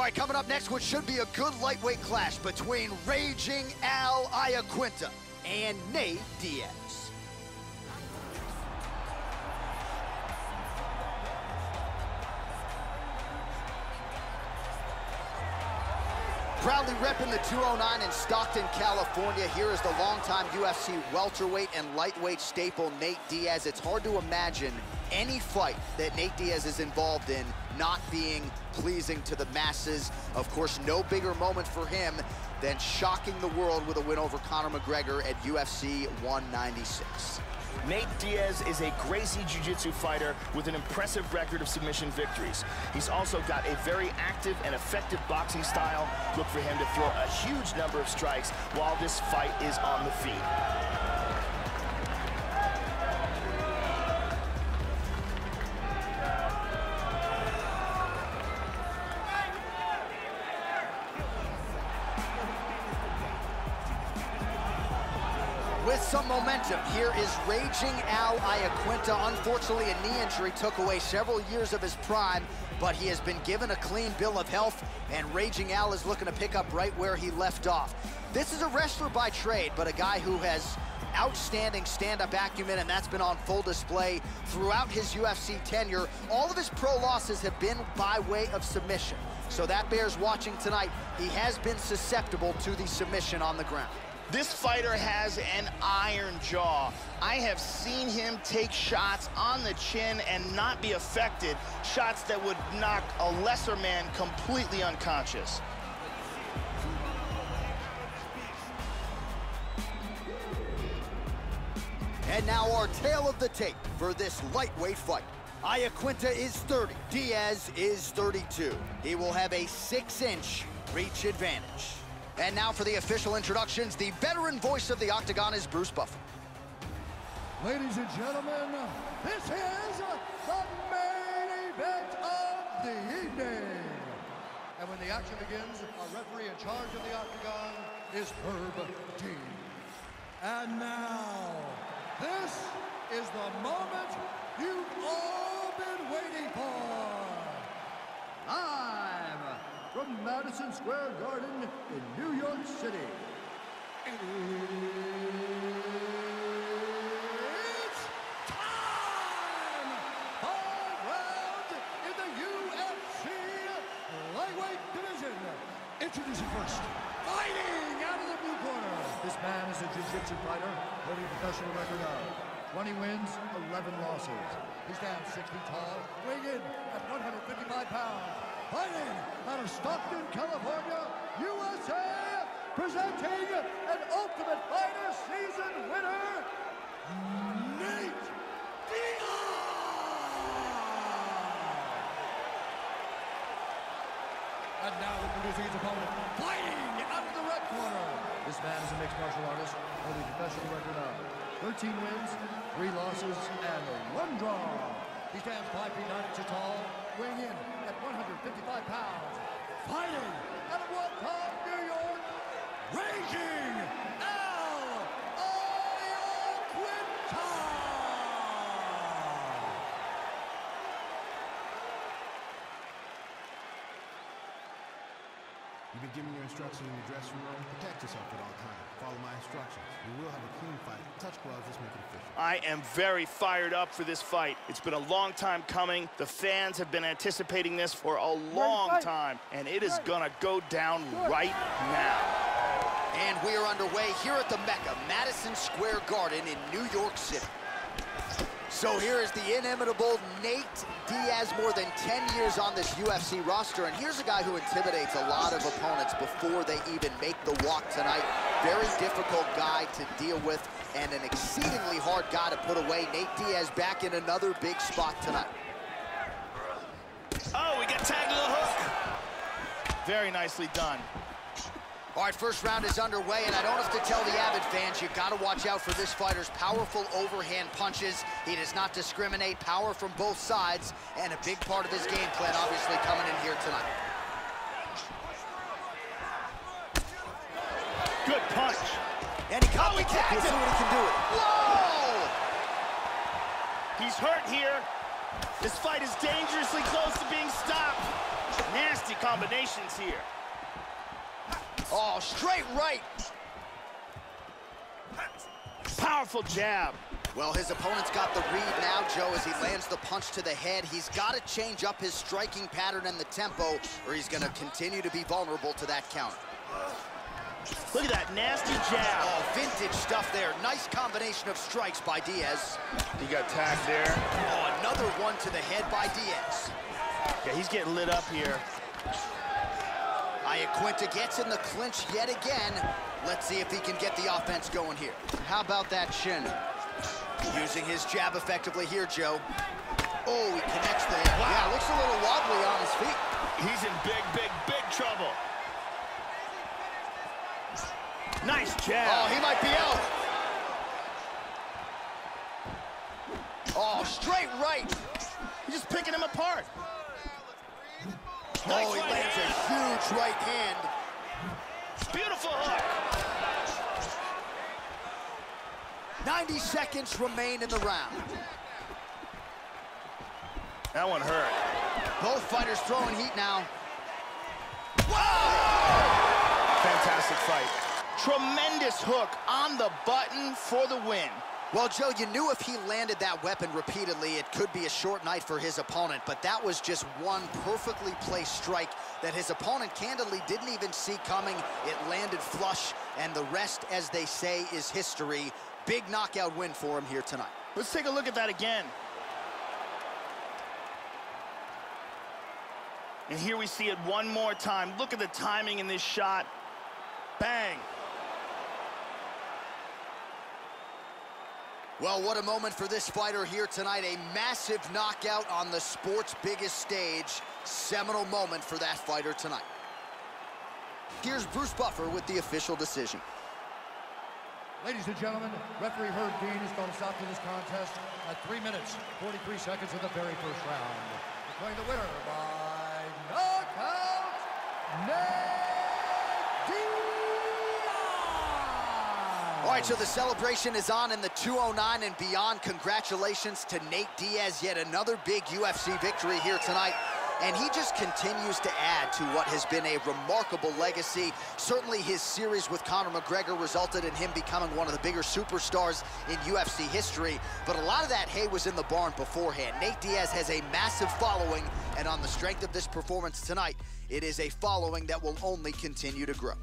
right, coming up next, what should be a good lightweight clash between Raging Al Iaquinta and Nate Diaz. Proudly repping the 209 in Stockton, California. Here is the longtime UFC welterweight and lightweight staple, Nate Diaz. It's hard to imagine any fight that Nate Diaz is involved in not being pleasing to the masses. Of course, no bigger moment for him than shocking the world with a win over Conor McGregor at UFC 196. Nate Diaz is a Gracie Jiu-Jitsu fighter with an impressive record of submission victories. He's also got a very active and effective boxing style. Look for him to throw a huge number of strikes while this fight is on the feet. With some momentum, here is Raging Al Iaquinta. Unfortunately, a knee injury took away several years of his prime, but he has been given a clean bill of health, and Raging Al is looking to pick up right where he left off. This is a wrestler by trade, but a guy who has outstanding stand-up acumen, and that's been on full display throughout his UFC tenure. All of his pro losses have been by way of submission, so that bears watching tonight. He has been susceptible to the submission on the ground. This fighter has an iron jaw. I have seen him take shots on the chin and not be affected, shots that would knock a lesser man completely unconscious. And now our tale of the tape for this lightweight fight. Iaquinta is 30, Diaz is 32. He will have a 6-inch reach advantage. And now for the official introductions, the veteran voice of the Octagon is Bruce Buffer. Ladies and gentlemen, this is the main event of the evening. And when the action begins, our referee in charge of the Octagon is Herb Dean. And now, this is the moment you've all been waiting for. Live from Madison Square Garden in New York City. It's time! 5 rounds in the UFC lightweight division. Introducing first, fighting out of the blue corner. This man is a jiu-jitsu fighter, holding a professional record of 20 wins, 11 losses. He stands 6 feet tall, weighing in at 155 pounds. Fighting out of Stockton, California, USA, presenting an Ultimate Fighter season winner, Nate Diaz! And now introducing his opponent, fighting out of the red corner. This man is a mixed martial artist, holding a professional record of 13 wins, 3 losses, and 1 draw. He stands 5 feet 9 inches tall, weighing in at 155 pounds. Fighting out of Waltham, New York, Raging Al Iaquinta! You've been given your instructions in the dressing room. Protect yourself at all times. Follow my instructions. We will have a clean fight. Touch gloves, let's make it official. I am very fired up for this fight. It's been a long time coming. The fans have been anticipating this for a long time, and it is gonna go down right now. And we are underway here at the Mecca, Madison Square Garden in New York City. So here is the inimitable Nate Diaz, more than 10 years on this UFC roster. And here's a guy who intimidates a lot of opponents before they even make the walk tonight. Very difficult guy to deal with and an exceedingly hard guy to put away. Nate Diaz back in another big spot tonight. Oh, we got tagged to the hook. Very nicely done. All right, first round is underway, and I don't have to tell the avid fans, you've got to watch out for this fighter's powerful overhand punches. He does not discriminate, power from both sides, and a big part of his game plan, obviously, coming in here tonight. Good punch. And he copycat. We'll see what he can do with it. Whoa! He's hurt here. This fight is dangerously close to being stopped. Nasty combinations here. Oh, straight right. Powerful jab. Well, his opponent's got the read now, Joe, as he lands the punch to the head. He's got to change up his striking pattern and the tempo, or he's going to continue to be vulnerable to that counter. Look at that nasty jab. Oh, vintage stuff there. Nice combination of strikes by Diaz. He got tagged there. Oh, another one to the head by Diaz. Yeah, he's getting lit up here. Iaquinta gets in the clinch yet again. Let's see if he can get the offense going here. How about that shin? Using his jab effectively here, Joe. Oh, he connects the head. Wow. Yeah, looks a little wobbly on his feet. He's in big trouble. Nice jab. Oh, he might be out. Oh, straight right. He's just picking him apart. Oh, he lands a huge right hand. Beautiful hook. 90 seconds remain in the round. That one hurt. Both fighters throwing heat now. Wow! Fantastic fight. Tremendous hook on the button for the win. Well, Joe, you knew if he landed that weapon repeatedly, it could be a short night for his opponent, but that was just one perfectly placed strike that his opponent candidly didn't even see coming. It landed flush, and the rest, as they say, is history. Big knockout win for him here tonight. Let's take a look at that again. And here we see it one more time. Look at the timing in this shot. Bang. Well, what a moment for this fighter here tonight. A massive knockout on the sport's biggest stage. Seminal moment for that fighter tonight. Here's Bruce Buffer with the official decision. Ladies and gentlemen, referee Herb Dean has called a stop to this contest at 3 minutes, 43 seconds of the very first round. Declaring the winner by knockout, Nate Diaz! All right, so the celebration is on in the 209 and beyond. Congratulations to Nate Diaz, yet another big UFC victory here tonight. And he just continues to add to what has been a remarkable legacy. Certainly his series with Conor McGregor resulted in him becoming one of the bigger superstars in UFC history. But a lot of that hay was in the barn beforehand. Nate Diaz has a massive following, and on the strength of this performance tonight, it is a following that will only continue to grow.